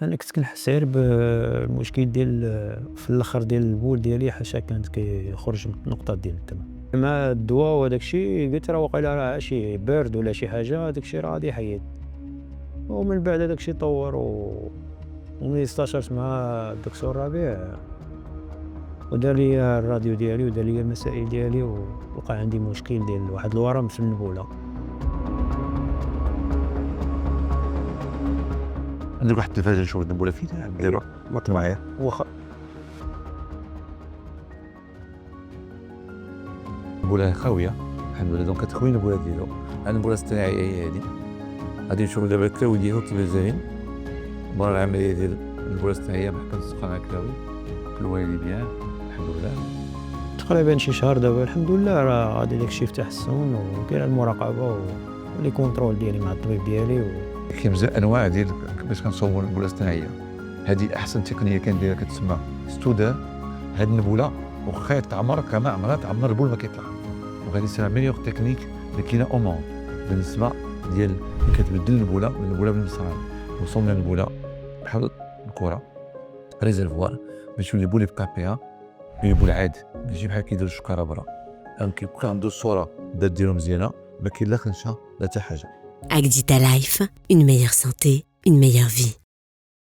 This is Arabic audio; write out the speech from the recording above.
أنا كنت كنحس غير بالمشكل ديال في الآخر ديال البول ديالي حاشا كانت كيخرج نقطة ديال الدم، مع الدوا وداك الشيء قلت راه واقيلا راه شي برد ولا شي حاجة، هذاك الشيء راه غادي يحيد. ومن بعد هذاك الشيء طوّر وملي استشرت مع الدكتور ربيع ودار ليا الراديو ديالي ودار ليا المسائل ديالي، ووقع عندي مشكل ديال واحد الورم في النبولة. عندك واحد التلفازة نشوف النبولة فين نديرو مط معايا واخا النبولة خاوية الحمد لله، دونك كتخوي النبولة ديالو. النبولة الصناعية هي هادي، غادي نشوفو دابا الكلاوي ديالو كيفاش دايرين. مورا العملية ديال النبولة الصناعية بحال كنسقى مع الكلاوي كلوها لي بيان الحمد لله. تقريبا شي شهر دابا الحمد لله راه غادي داكشي في تحسن، وكاينه المراقبة ولي كونترول ديالي مع الطبيب ديالي كاين بزاف انواع ديال باش كنصوبو النبولة الصناعية. هادي احسن تقنية كنديرها كتسمى ستودر. هاد النبولة وخا تعمر كما عمرها تعمر البول ما كيطلع، وغادي سير ميور تكنيك اللي كاينه او موند بالنسبه ديال كتبدل النبوله من النبوله بالمصران. وصلنا النبوله بحال الكره ريزرفوار باش يولي البول يبقى فيها بول عادي، ماشي بحال كيدير الشكاره برا. دونك كيبقى عنده الصوره ديالو مزيانه، ما كاين لا خنشه لا حتى حاجه. Agdita Life, une meilleure santé, une meilleure vie.